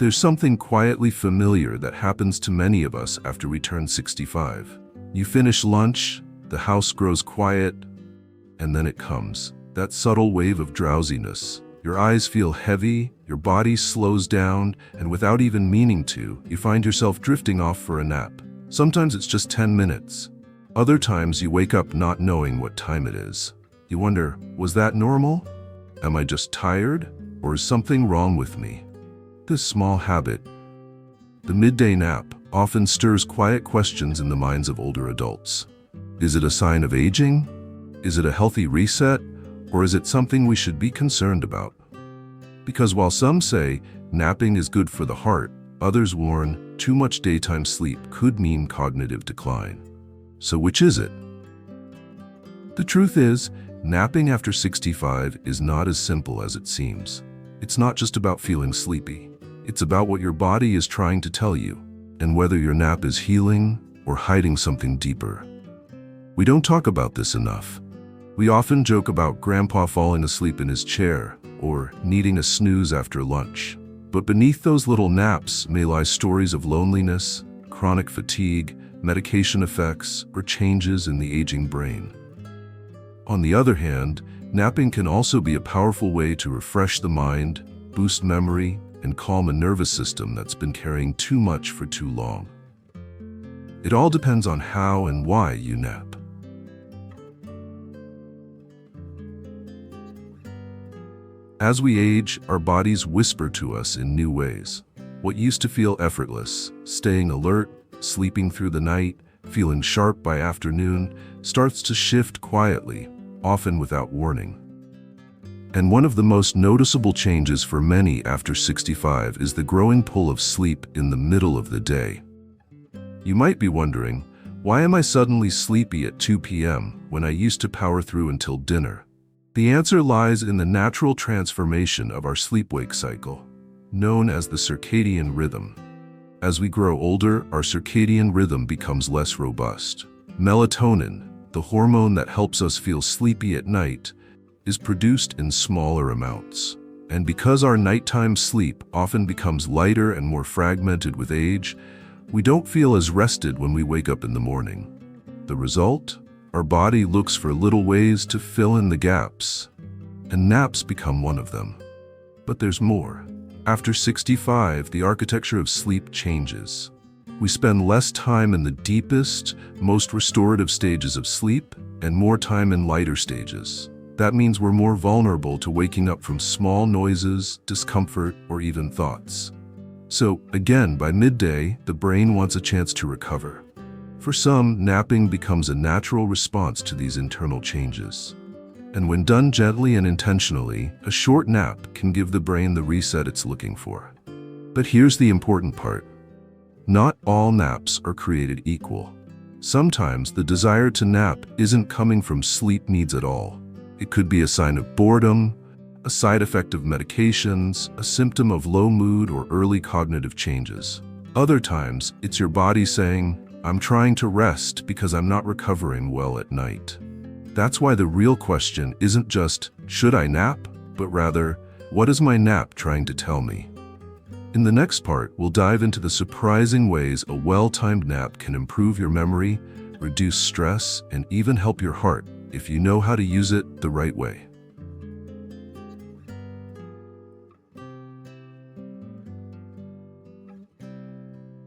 There's something quietly familiar that happens to many of us after we turn 65. You finish lunch, the house grows quiet, and then it comes. That subtle wave of drowsiness. Your eyes feel heavy, your body slows down, and without even meaning to, you find yourself drifting off for a nap. Sometimes it's just 10 minutes. Other times you wake up not knowing what time it is. You wonder, was that normal? Am I just tired? Or is something wrong with me? This small habit, the midday nap, often stirs quiet questions in the minds of older adults. Is it a sign of aging? Is it a healthy reset? Or is it something we should be concerned about? Because while some say napping is good for the heart, others warn too much daytime sleep could mean cognitive decline. So which is it? The truth is, napping after 65 is not as simple as it seems. It's not just about feeling sleepy. It's about what your body is trying to tell you, and whether your nap is healing or hiding something deeper. We don't talk about this enough. We often joke about Grandpa falling asleep in his chair or needing a snooze after lunch. But beneath those little naps may lie stories of loneliness, chronic fatigue, medication effects, or changes in the aging brain. On the other hand, napping can also be a powerful way to refresh the mind, boost memory, and calm a nervous system that's been carrying too much for too long. It all depends on how and why you nap. As we age, our bodies whisper to us in new ways. What used to feel effortless, staying alert, sleeping through the night, feeling sharp by afternoon, starts to shift quietly, often without warning. And one of the most noticeable changes for many after 65 is the growing pull of sleep in the middle of the day. You might be wondering, why am I suddenly sleepy at 2 p.m. when I used to power through until dinner? The answer lies in the natural transformation of our sleep-wake cycle, known as the circadian rhythm. As we grow older, our circadian rhythm becomes less robust. Melatonin, the hormone that helps us feel sleepy at night, is produced in smaller amounts. And because our nighttime sleep often becomes lighter and more fragmented with age, we don't feel as rested when we wake up in the morning. The result? Our body looks for little ways to fill in the gaps, and naps become one of them. But there's more. After 65, the architecture of sleep changes. We spend less time in the deepest, most restorative stages of sleep, and more time in lighter stages. That means we're more vulnerable to waking up from small noises, discomfort, or even thoughts. So, again, by midday, the brain wants a chance to recover. For some, napping becomes a natural response to these internal changes. And when done gently and intentionally, a short nap can give the brain the reset it's looking for. But here's the important part. Not all naps are created equal. Sometimes the desire to nap isn't coming from sleep needs at all. It could be a sign of boredom, a side effect of medications, a symptom of low mood or early cognitive changes. Other times, it's your body saying, I'm trying to rest because I'm not recovering well at night. That's why the real question isn't just, should I nap? But rather, what is my nap trying to tell me? In the next part, we'll dive into the surprising ways a well-timed nap can improve your memory, reduce stress, and even help your heart if you know how to use it the right way.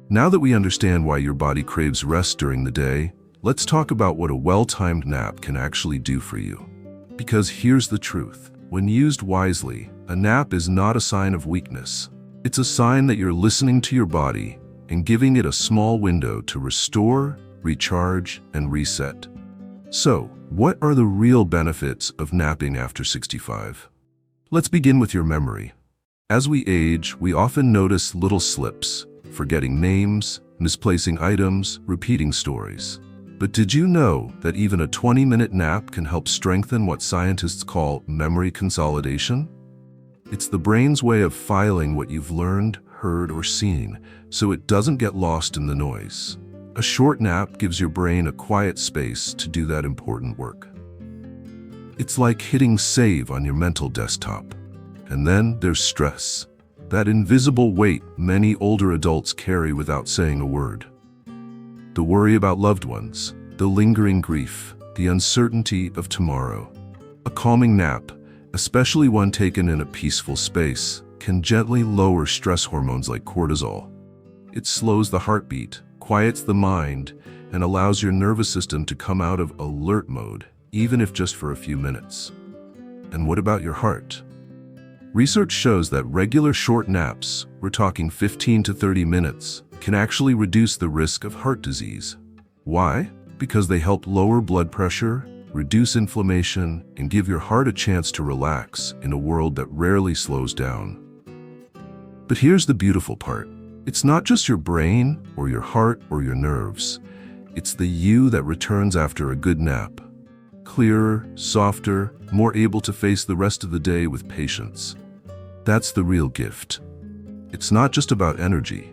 Now that we understand why your body craves rest during the day, let's talk about what a well-timed nap can actually do for you. Because here's the truth. When used wisely, a nap is not a sign of weakness. It's a sign that you're listening to your body and giving it a small window to restore, recharge, and reset. So, what are the real benefits of napping after 65? Let's begin with your memory. As we age, we often notice little slips, forgetting names, misplacing items, repeating stories. But did you know that even a 20-minute nap can help strengthen what scientists call memory consolidation? It's the brain's way of filing what you've learned, heard, or seen, so it doesn't get lost in the noise. A short nap gives your brain a quiet space to do that important work. It's like hitting save on your mental desktop. And then there's stress. That invisible weight many older adults carry without saying a word. The worry about loved ones, the lingering grief, the uncertainty of tomorrow. A calming nap, especially one taken in a peaceful space, can gently lower stress hormones like cortisol. It slows the heartbeat, quiets the mind, and allows your nervous system to come out of alert mode, even if just for a few minutes. And what about your heart? Research shows that regular short naps, we're talking 15 to 30 minutes, can actually reduce the risk of heart disease. Why? Because they help lower blood pressure, reduce inflammation, and give your heart a chance to relax in a world that rarely slows down. But here's the beautiful part. It's not just your brain or your heart or your nerves. It's the you that returns after a good nap. Clearer, softer, more able to face the rest of the day with patience. That's the real gift. It's not just about energy.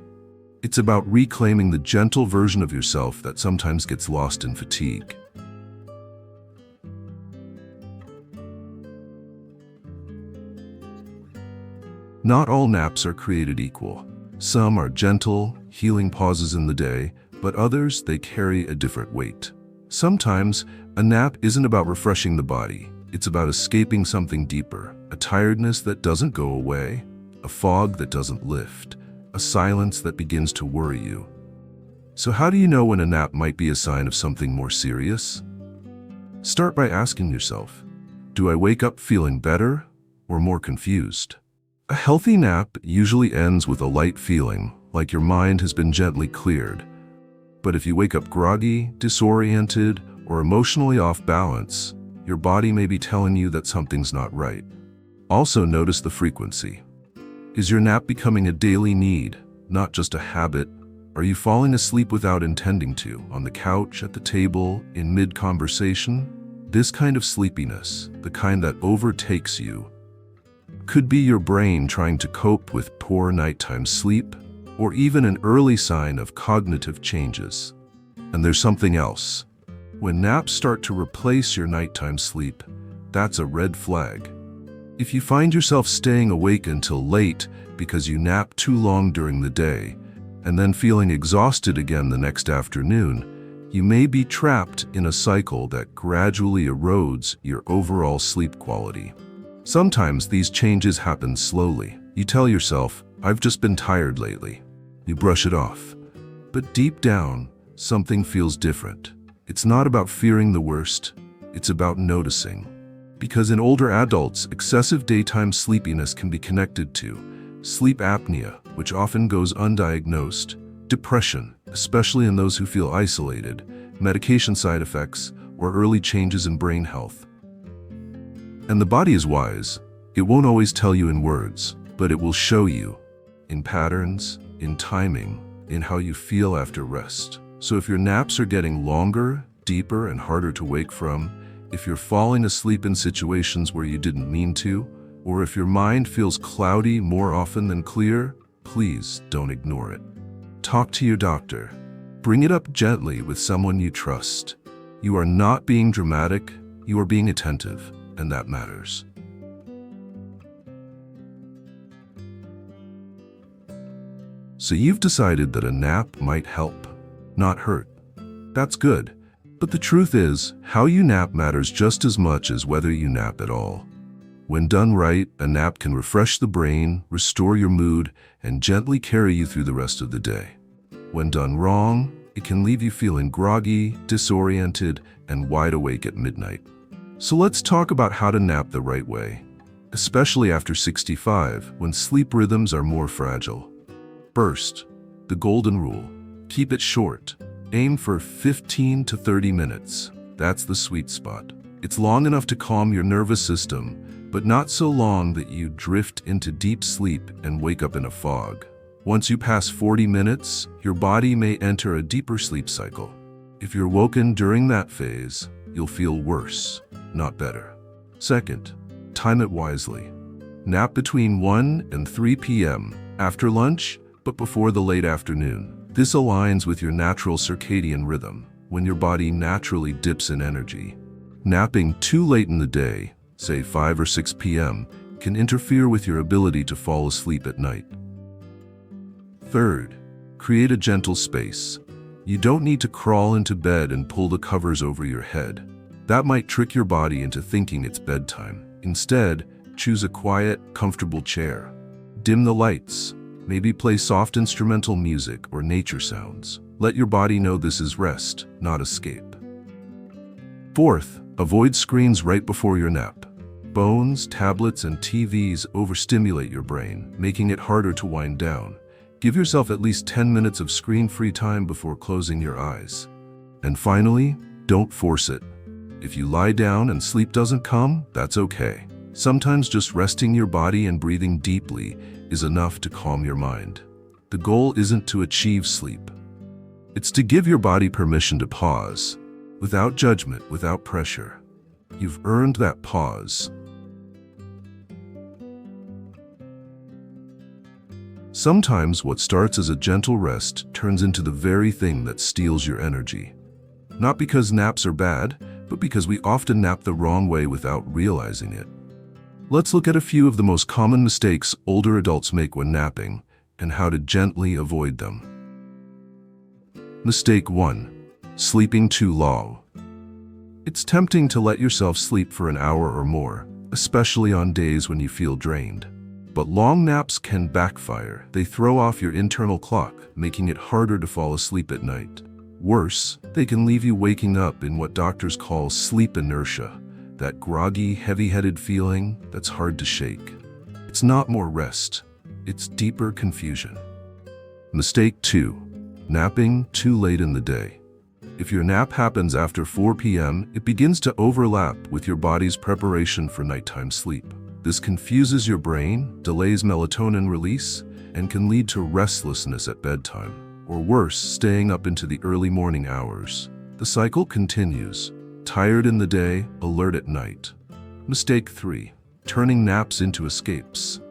It's about reclaiming the gentle version of yourself that sometimes gets lost in fatigue. Not all naps are created equal. Some are gentle, healing pauses in the day, but others, they carry a different weight. Sometimes, a nap isn't about refreshing the body. It's about escaping something deeper, a tiredness that doesn't go away, a fog that doesn't lift, a silence that begins to worry you. So how do you know when a nap might be a sign of something more serious? Start by asking yourself, do I wake up feeling better or more confused? A healthy nap usually ends with a light feeling, like your mind has been gently cleared. But if you wake up groggy, disoriented, or emotionally off balance, your body may be telling you that something's not right. Also notice the frequency. Is your nap becoming a daily need, not just a habit? Are you falling asleep without intending to, on the couch, at the table, in mid-conversation? This kind of sleepiness, the kind that overtakes you, could be your brain trying to cope with poor nighttime sleep, or even an early sign of cognitive changes. And there's something else. When naps start to replace your nighttime sleep, that's a red flag. If you find yourself staying awake until late because you napped too long during the day, and then feeling exhausted again the next afternoon, you may be trapped in a cycle that gradually erodes your overall sleep quality. Sometimes these changes happen slowly. You tell yourself, I've just been tired lately. You brush it off. But deep down, something feels different. It's not about fearing the worst, it's about noticing. Because in older adults, excessive daytime sleepiness can be connected to sleep apnea, which often goes undiagnosed, depression, especially in those who feel isolated, medication side effects, or early changes in brain health. And the body is wise. It won't always tell you in words, but it will show you in patterns, in timing, in how you feel after rest. So if your naps are getting longer, deeper, and harder to wake from, if you're falling asleep in situations where you didn't mean to, or if your mind feels cloudy more often than clear, please don't ignore it. Talk to your doctor. Bring it up gently with someone you trust. You are not being dramatic, you are being attentive, and that matters. So you've decided that a nap might help, not hurt. That's good. But the truth is, how you nap matters just as much as whether you nap at all. When done right, a nap can refresh the brain, restore your mood, and gently carry you through the rest of the day. When done wrong, it can leave you feeling groggy, disoriented, and wide awake at midnight. So let's talk about how to nap the right way, especially after 65, when sleep rhythms are more fragile. First, the golden rule. Keep it short. Aim for 15 to 30 minutes. That's the sweet spot. It's long enough to calm your nervous system, but not so long that you drift into deep sleep and wake up in a fog. Once you pass 40 minutes, your body may enter a deeper sleep cycle. If you're woken during that phase, you'll feel worse, not better. Second, time it wisely. Nap between 1 and 3 p.m. after lunch, but before the late afternoon. This aligns with your natural circadian rhythm, when your body naturally dips in energy. Napping too late in the day, say 5 or 6 p.m., can interfere with your ability to fall asleep at night. Third, create a gentle space. You don't need to crawl into bed and pull the covers over your head. That might trick your body into thinking it's bedtime. Instead, choose a quiet, comfortable chair. Dim the lights. Maybe play soft instrumental music or nature sounds. Let your body know this is rest, not escape. Fourth, avoid screens right before your nap. Phones, tablets, and TVs overstimulate your brain, making it harder to wind down. Give yourself at least 10 minutes of screen-free time before closing your eyes. And finally, don't force it. If you lie down and sleep doesn't come, that's okay. Sometimes just resting your body and breathing deeply is enough to calm your mind. The goal isn't to achieve sleep. It's to give your body permission to pause, without judgment, without pressure. You've earned that pause. Sometimes what starts as a gentle rest turns into the very thing that steals your energy. Not because naps are bad, but because we often nap the wrong way without realizing it. Let's look at a few of the most common mistakes older adults make when napping and how to gently avoid them. Mistake 1. Sleeping too long. It's tempting to let yourself sleep for an hour or more, especially on days when you feel drained. But long naps can backfire. They throw off your internal clock, making it harder to fall asleep at night. Worse, they can leave you waking up in what doctors call sleep inertia, that groggy, heavy-headed feeling that's hard to shake. It's not more rest, it's deeper confusion. Mistake 2. Napping too late in the day. If your nap happens after 4 p.m., it begins to overlap with your body's preparation for nighttime sleep. This confuses your brain, delays melatonin release, and can lead to restlessness at bedtime, or worse, staying up into the early morning hours. The cycle continues, tired in the day, alert at night. Mistake 3. Turning naps into escapes.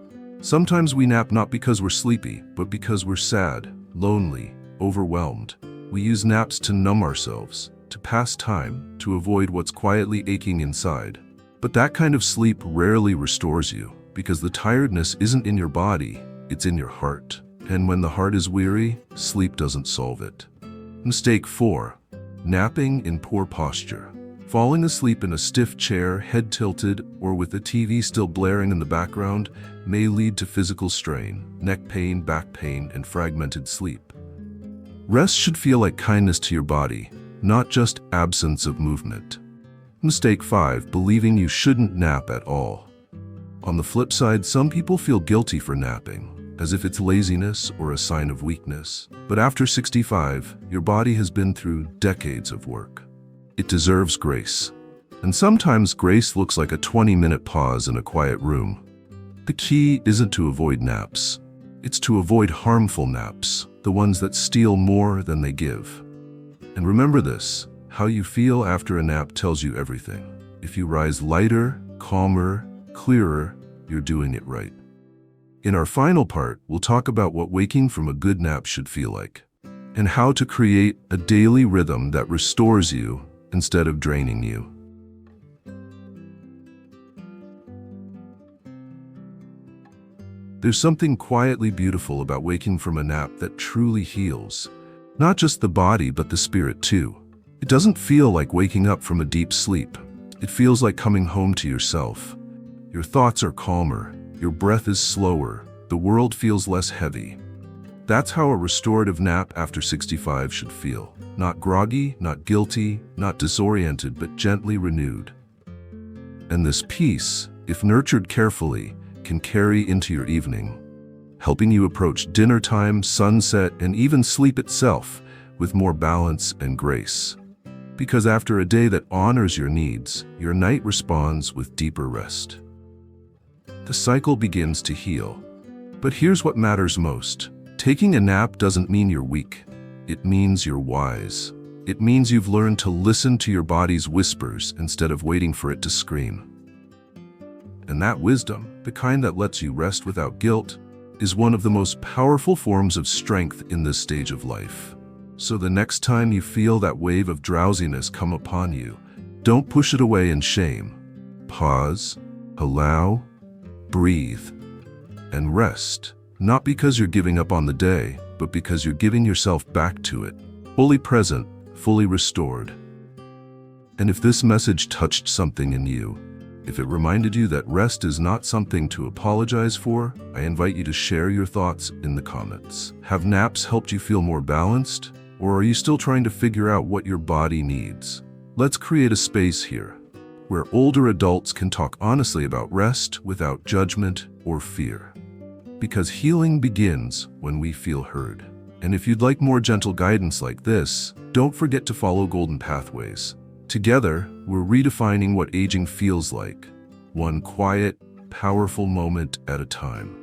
Sometimes we nap not because we're sleepy, but because we're sad, lonely, overwhelmed. We use naps to numb ourselves, to pass time, to avoid what's quietly aching inside. But that kind of sleep rarely restores you, because the tiredness isn't in your body, it's in your heart. And when the heart is weary, sleep doesn't solve it. Mistake 4. Napping in poor posture. Falling asleep in a stiff chair, head tilted, or with the TV still blaring in the background may lead to physical strain, neck pain, back pain, and fragmented sleep. Rest should feel like kindness to your body, not just absence of movement. Mistake 5. Believing you shouldn't nap at all. On the flip side, some people feel guilty for napping, as if it's laziness or a sign of weakness. But after 65, your body has been through decades of work. It deserves grace. And sometimes grace looks like a 20-minute pause in a quiet room. The key isn't to avoid naps. It's to avoid harmful naps, the ones that steal more than they give. And remember this. How you feel after a nap tells you everything. If you rise lighter, calmer, clearer, you're doing it right. In our final part, we'll talk about what waking from a good nap should feel like, and how to create a daily rhythm that restores you instead of draining you. There's something quietly beautiful about waking from a nap that truly heals, not just the body but the spirit too. It doesn't feel like waking up from a deep sleep. It feels like coming home to yourself. Your thoughts are calmer, your breath is slower, the world feels less heavy. That's how a restorative nap after 65 should feel. Not groggy, not guilty, not disoriented, but gently renewed. And this peace, if nurtured carefully, can carry into your evening, helping you approach dinner time, sunset, and even sleep itself with more balance and grace. Because after a day that honors your needs, your night responds with deeper rest. The cycle begins to heal. But here's what matters most. Taking a nap doesn't mean you're weak. It means you're wise. It means you've learned to listen to your body's whispers instead of waiting for it to scream. And that wisdom, the kind that lets you rest without guilt, is one of the most powerful forms of strength in this stage of life. So the next time you feel that wave of drowsiness come upon you, don't push it away in shame. Pause, allow, breathe, and rest. Not because you're giving up on the day, but because you're giving yourself back to it. Fully present, fully restored. And if this message touched something in you, if it reminded you that rest is not something to apologize for, I invite you to share your thoughts in the comments. Have naps helped you feel more balanced? Or are you still trying to figure out what your body needs? Let's create a space here, where older adults can talk honestly about rest without judgment or fear. Because healing begins when we feel heard. And if you'd like more gentle guidance like this, don't forget to follow Golden Pathways. Together, we're redefining what aging feels like, one quiet, powerful moment at a time.